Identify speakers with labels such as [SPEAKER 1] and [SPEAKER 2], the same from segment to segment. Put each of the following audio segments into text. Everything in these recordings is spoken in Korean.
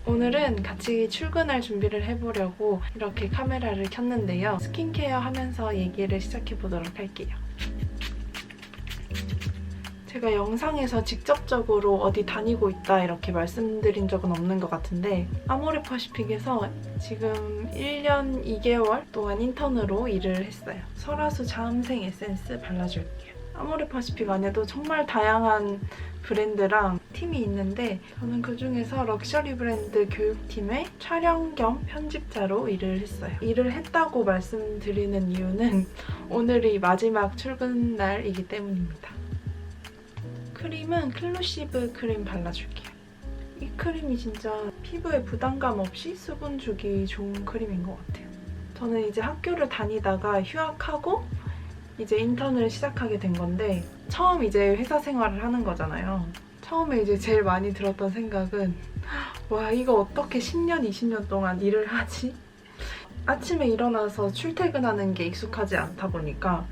[SPEAKER 1] 오늘은 같이 출근할 준비를 해보려고 이렇게 카메라를 켰는데요. 스킨케어 하면서 얘기를 시작해보도록 할게요. 제가 영상에서 직접적으로 어디 다니고 있다 이렇게 말씀드린 적은 없는 것 같은데 아모레퍼시픽에서 지금 1년 2개월 동안 인턴으로 일을 했어요. 설화수 자음생 에센스 발라줄게요. 아모레퍼시픽 안에도 정말 다양한 브랜드랑 팀이 있는데 저는 그중에서 럭셔리 브랜드 교육팀의 촬영 겸 편집자로 일을 했어요. 일을 했다고 말씀드리는 이유는 오늘이 마지막 출근 날이기 때문입니다. 크림은 클루시브 크림 발라줄게요. 이 크림이 진짜 피부에 부담감 없이 수분 주기 좋은 크림인 것 같아요. 저는 이제 학교를 다니다가 휴학하고 이제 인턴을 시작하게 된 건데 처음 이제 회사 생활을 하는 거잖아요. 처음에 이제 제일 많이 들었던 생각은 와, 이거 어떻게 10년, 20년 동안 일을 하지? 아침에 일어나서 출퇴근하는 게 익숙하지 않다 보니까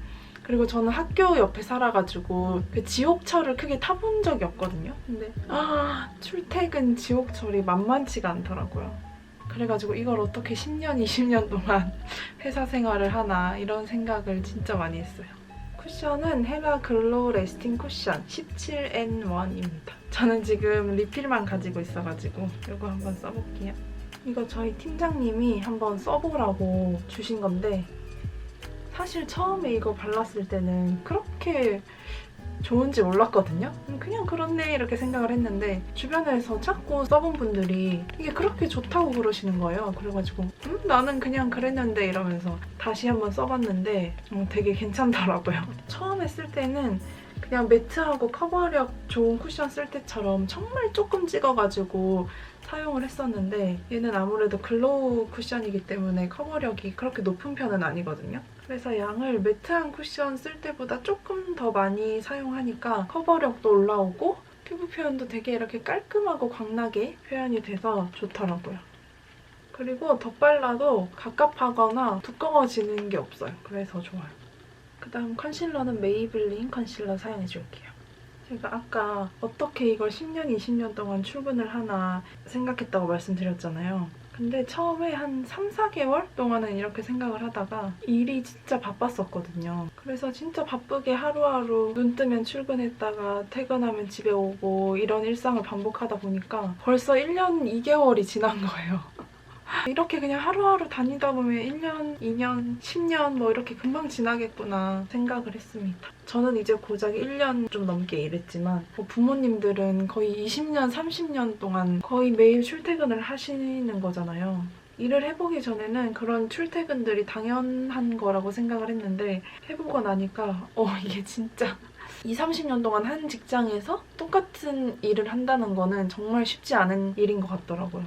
[SPEAKER 1] 그리고 저는 학교 옆에 살아가지고 그 지옥철을 크게 타본 적이 없거든요. 근데 출퇴근 지옥철이 만만치가 않더라고요. 그래가지고 이걸 어떻게 10년, 20년 동안 회사 생활을 하나 이런 생각을 진짜 많이 했어요. 쿠션은 헤라 글로우 레스팅 쿠션 17N1입니다. 저는 지금 리필만 가지고 있어가지고 이거 한번 써볼게요. 이거 저희 팀장님이 한번 써보라고 주신 건데 사실 처음에 이거 발랐을 때는 그렇게 좋은지 몰랐거든요. 그냥 그렇네 이렇게 생각을 했는데 주변에서 자꾸 써본 분들이 이게 그렇게 좋다고 그러시는 거예요. 그래가지고 나는 그냥 그랬는데 이러면서 다시 한번 써봤는데 되게 괜찮더라고요. 처음에 쓸 때는 그냥 매트하고 커버력 좋은 쿠션 쓸 때처럼 정말 조금 찍어가지고 사용을 했었는데 얘는 아무래도 글로우 쿠션이기 때문에 커버력이 그렇게 높은 편은 아니거든요. 그래서 양을 매트한 쿠션 쓸 때보다 조금 더 많이 사용하니까 커버력도 올라오고 피부 표현도 되게 이렇게 깔끔하고 광나게 표현이 돼서 좋더라고요. 그리고 덧발라도 갑갑하거나 두꺼워지는 게 없어요. 그래서 좋아요. 그다음 컨실러는 메이블린 컨실러 사용해줄게요. 제가 아까 어떻게 이걸 10년, 20년 동안 출근을 하나 생각했다고 말씀드렸잖아요. 근데 처음에 한 3, 4개월 동안은 이렇게 생각을 하다가 일이 진짜 바빴었거든요. 그래서 진짜 바쁘게 하루하루 눈 뜨면 출근했다가 퇴근하면 집에 오고 이런 일상을 반복하다 보니까 벌써 1년 2개월이 지난 거예요. 이렇게 그냥 하루하루 다니다 보면 1년, 2년, 10년 뭐 이렇게 금방 지나겠구나 생각을 했습니다. 저는 이제 고작 1년 좀 넘게 일했지만 부모님들은 거의 20년, 30년 동안 거의 매일 출퇴근을 하시는 거잖아요. 일을 해보기 전에는 그런 출퇴근들이 당연한 거라고 생각을 했는데 해보고 나니까 이게 진짜 20, 30년 동안 한 직장에서 똑같은 일을 한다는 거는 정말 쉽지 않은 일인 것 같더라고요.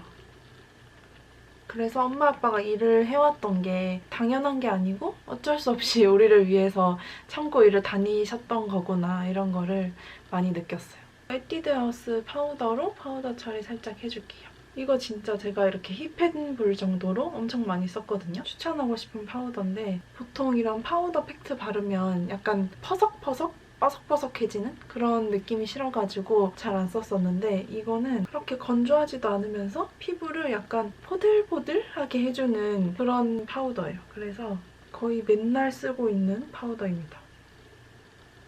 [SPEAKER 1] 그래서 엄마 아빠가 일을 해왔던 게 당연한 게 아니고 어쩔 수 없이 우리를 위해서 참고 일을 다니셨던 거구나 이런 거를 많이 느꼈어요. 에뛰드하우스 파우더로 파우더 처리 살짝 해줄게요. 이거 진짜 제가 이렇게 힙해볼 정도로 엄청 많이 썼거든요. 추천하고 싶은 파우더인데 보통 이런 파우더 팩트 바르면 약간 퍼석퍼석? 바삭바삭해지는 그런 느낌이 싫어가지고 잘 안 썼었는데 이거는 그렇게 건조하지도 않으면서 피부를 약간 포들포들하게 해주는 그런 파우더예요. 그래서 거의 맨날 쓰고 있는 파우더입니다.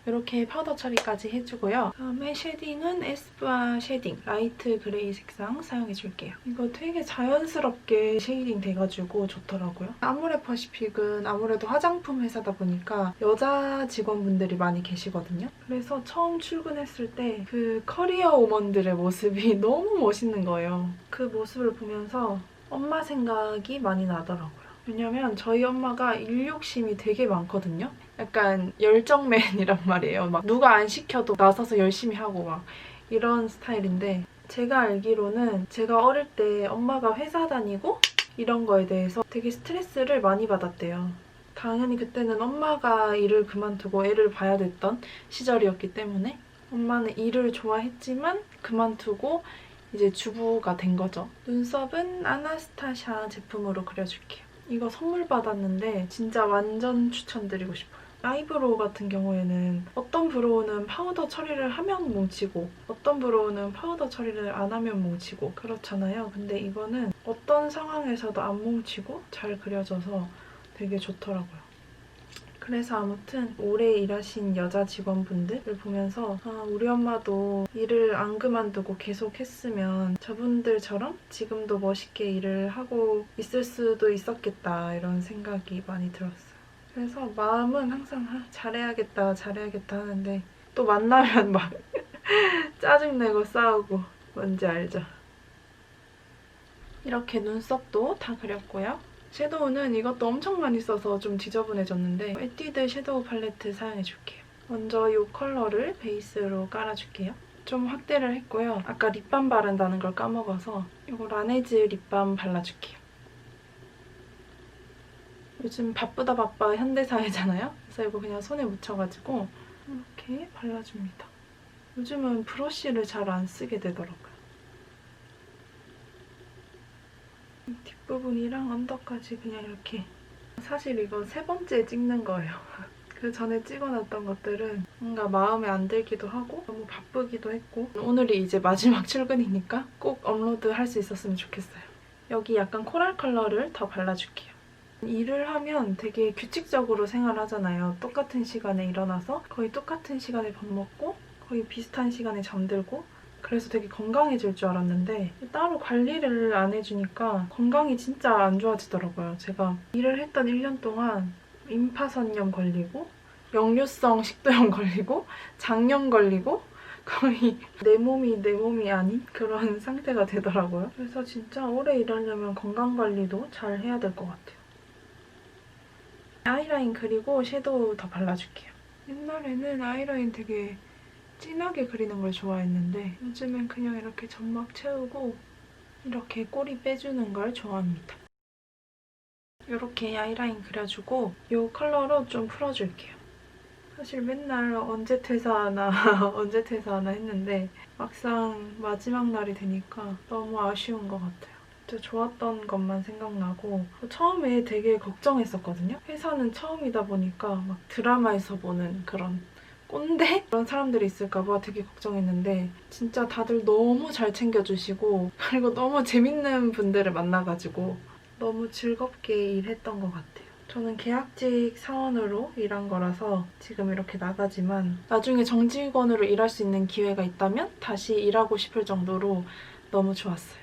[SPEAKER 1] 이렇게 파우더 처리까지 해주고요. 다음에 쉐딩은 에스쁘아 쉐딩 라이트 그레이 색상 사용해줄게요. 이거 되게 자연스럽게 쉐이딩 돼가지고 좋더라고요. 아모레퍼시픽은 아무래도 화장품 회사다 보니까 여자 직원분들이 많이 계시거든요. 그래서 처음 출근했을 때 그 커리어 우먼들의 모습이 너무 멋있는 거예요. 그 모습을 보면서 엄마 생각이 많이 나더라고요. 왜냐면 저희 엄마가 일 욕심이 되게 많거든요. 약간 열정맨이란 말이에요. 막 누가 안 시켜도 나서서 열심히 하고 막 이런 스타일인데 제가 알기로는 제가 어릴 때 엄마가 회사 다니고 이런 거에 대해서 되게 스트레스를 많이 받았대요. 당연히 그때는 엄마가 일을 그만두고 애를 봐야 됐던 시절이었기 때문에 엄마는 일을 좋아했지만 그만두고 이제 주부가 된 거죠. 눈썹은 아나스타샤 제품으로 그려줄게요. 이거 선물 받았는데 진짜 완전 추천드리고 싶어요. 아이브로우 같은 경우에는 어떤 브로우는 파우더 처리를 하면 뭉치고 어떤 브로우는 파우더 처리를 안 하면 뭉치고 그렇잖아요. 근데 이거는 어떤 상황에서도 안 뭉치고 잘 그려져서 되게 좋더라고요. 그래서 아무튼 오래 일하신 여자 직원분들을 보면서 우리 엄마도 일을 안 그만두고 계속 했으면 저분들처럼 지금도 멋있게 일을 하고 있을 수도 있었겠다 이런 생각이 많이 들었어요. 그래서 마음은 항상 잘해야겠다 잘해야겠다 하는데 또 만나면 막 짜증내고 싸우고 뭔지 알죠? 이렇게 눈썹도 다 그렸고요. 섀도우는 이것도 엄청 많이 써서 좀 지저분해졌는데 에뛰드 섀도우 팔레트 사용해줄게요. 먼저 이 컬러를 베이스로 깔아줄게요. 좀 확대를 했고요. 아까 립밤 바른다는 걸 까먹어서 이거 라네즈 립밤 발라줄게요. 요즘 바쁘다 바빠 현대사회잖아요? 그래서 이거 그냥 손에 묻혀가지고 이렇게 발라줍니다. 요즘은 브러쉬를 잘 안 쓰게 되더라고요. 뒷부분이랑 언더까지 그냥 이렇게. 사실 이거 세 번째 찍는 거예요. 그 전에 찍어놨던 것들은 뭔가 마음에 안 들기도 하고 너무 바쁘기도 했고 오늘이 이제 마지막 출근이니까 꼭 업로드할 수 있었으면 좋겠어요. 여기 약간 코랄 컬러를 더 발라줄게요. 일을 하면 되게 규칙적으로 생활하잖아요. 똑같은 시간에 일어나서 거의 똑같은 시간에 밥 먹고 거의 비슷한 시간에 잠들고 그래서 되게 건강해질 줄 알았는데 따로 관리를 안 해주니까 건강이 진짜 안 좋아지더라고요. 제가 일을 했던 1년 동안 임파선염 걸리고 역류성 식도염 걸리고 장염 걸리고 거의 내 몸이 아닌 그런 상태가 되더라고요. 그래서 진짜 오래 일하려면 건강관리도 잘 해야 될 것 같아요. 아이라인 그리고 섀도우 더 발라줄게요. 옛날에는 아이라인 되게 진하게 그리는 걸 좋아했는데 요즘엔 그냥 이렇게 점막 채우고 이렇게 꼬리 빼주는 걸 좋아합니다. 이렇게 아이라인 그려주고 이 컬러로 좀 풀어줄게요. 사실 맨날 언제 퇴사하나 언제 퇴사하나 했는데 막상 마지막 날이 되니까 너무 아쉬운 것 같아요. 진짜 좋았던 것만 생각나고 처음에 되게 걱정했었거든요. 회사는 처음이다 보니까 막 드라마에서 보는 그런 꼰대? 그런 사람들이 있을까 봐 되게 걱정했는데 진짜 다들 너무 잘 챙겨주시고 그리고 너무 재밌는 분들을 만나가지고 너무 즐겁게 일했던 것 같아요. 저는 계약직 사원으로 일한 거라서 지금 이렇게 나가지만 나중에 정직원으로 일할 수 있는 기회가 있다면 다시 일하고 싶을 정도로 너무 좋았어요.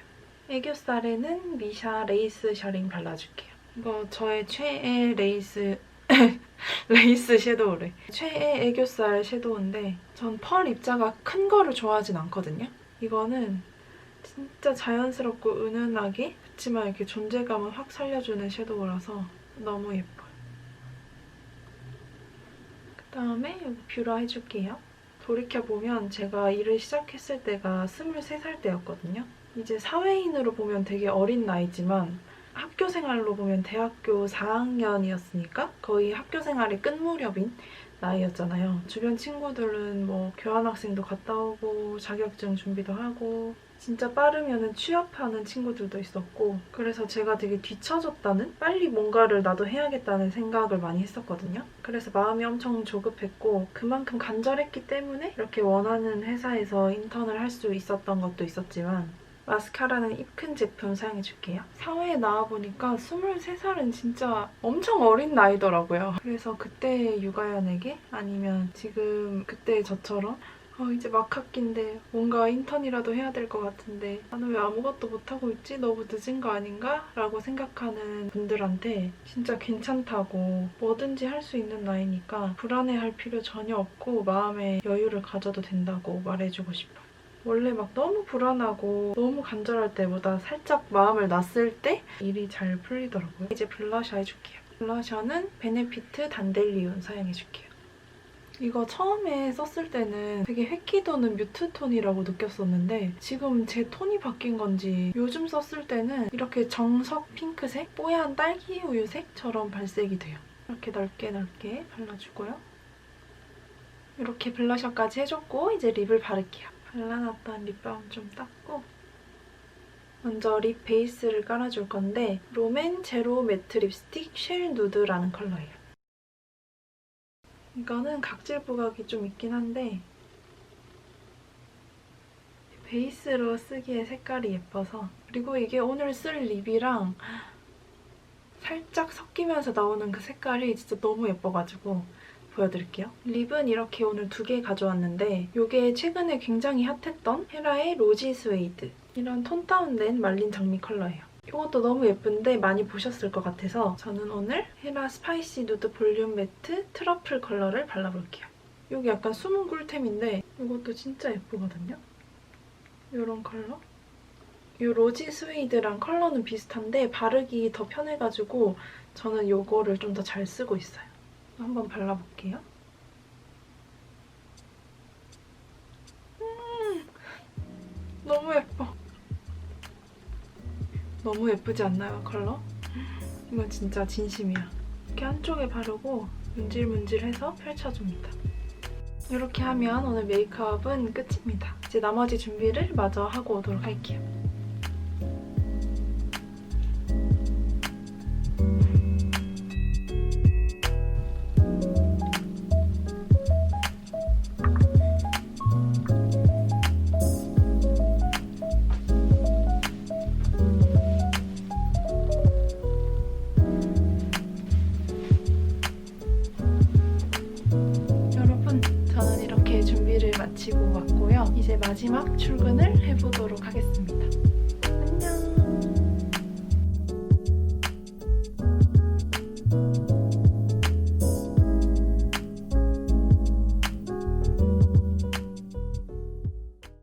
[SPEAKER 1] 애교살에는 미샤 레이스 셔링 발라줄게요. 이거 저의 최애 레이스 섀도우래. 최애 애교살 섀도우인데 전 펄 입자가 큰 거를 좋아하진 않거든요. 이거는 진짜 자연스럽고 은은하게 그치만 이렇게 존재감을 확 살려주는 섀도우라서 너무 예뻐요. 그다음에 여기 뷰러 해줄게요. 돌이켜보면 제가 일을 시작했을 때가 23살 때였거든요. 이제 사회인으로 보면 되게 어린 나이지만 학교 생활로 보면 대학교 4학년이었으니까 거의 학교 생활의 끝 무렵인 나이였잖아요. 주변 친구들은 뭐 교환학생도 갔다 오고 자격증 준비도 하고 진짜 빠르면 취업하는 친구들도 있었고 그래서 제가 되게 뒤처졌다는 빨리 뭔가를 나도 해야겠다는 생각을 많이 했었거든요. 그래서 마음이 엄청 조급했고 그만큼 간절했기 때문에 이렇게 원하는 회사에서 인턴을 할 수 있었던 것도 있었지만 마스카라는 입 큰 제품 사용해줄게요. 사회에 나와보니까 23살은 진짜 엄청 어린 나이더라고요. 그래서 그때 육아연에게 아니면 지금 그때 저처럼 이제 막학기인데 뭔가 인턴이라도 해야 될 것 같은데 나는 왜 아무것도 못하고 있지? 너무 늦은 거 아닌가? 라고 생각하는 분들한테 진짜 괜찮다고 뭐든지 할 수 있는 나이니까 불안해할 필요 전혀 없고 마음의 여유를 가져도 된다고 말해주고 싶어요. 원래 막 너무 불안하고 너무 간절할 때보다 살짝 마음을 놨을 때 일이 잘 풀리더라고요. 이제 블러셔 해줄게요. 블러셔는 베네피트 단델리온 사용해줄게요. 이거 처음에 썼을 때는 되게 획기 도는 뮤트 톤이라고 느꼈었는데 지금 제 톤이 바뀐 건지 요즘 썼을 때는 이렇게 정석 핑크색, 뽀얀 딸기 우유색처럼 발색이 돼요. 이렇게 넓게 넓게 발라주고요. 이렇게 블러셔까지 해줬고 이제 립을 바를게요. 발라놨던 립밤 좀 닦고 먼저 립 베이스를 깔아줄 건데 롬앤 제로 매트 립스틱 쉘 누드라는 컬러예요. 이거는 각질 부각이 좀 있긴 한데 베이스로 쓰기에 색깔이 예뻐서, 그리고 이게 오늘 쓸 립이랑 살짝 섞이면서 나오는 그 색깔이 진짜 너무 예뻐가지고 보여드릴게요. 립은 이렇게 오늘 2개 가져왔는데 이게 최근에 굉장히 핫했던 헤라의 로지 스웨이드, 이런 톤 다운된 말린 장미 컬러예요. 이것도 너무 예쁜데 많이 보셨을 것 같아서 저는 오늘 헤라 스파이시 누드 볼륨 매트 트러플 컬러를 발라볼게요. 이게 약간 숨은 꿀템인데 이것도 진짜 예쁘거든요. 이런 컬러. 이 로지 스웨이드랑 컬러는 비슷한데 바르기 더 편해가지고 저는 이거를 좀 더 잘 쓰고 있어요. 한번 발라볼게요. 너무 예뻐. 너무 예쁘지 않나요, 컬러? 이건 진짜 진심이야. 이렇게 한쪽에 바르고 문질문질해서 펼쳐줍니다. 이렇게 하면 오늘 메이크업은 끝입니다. 이제 나머지 준비를 마저 하고 오도록 할게요. 마치고 왔고요. 이제 마지막 출근을 해보도록 하겠습니다.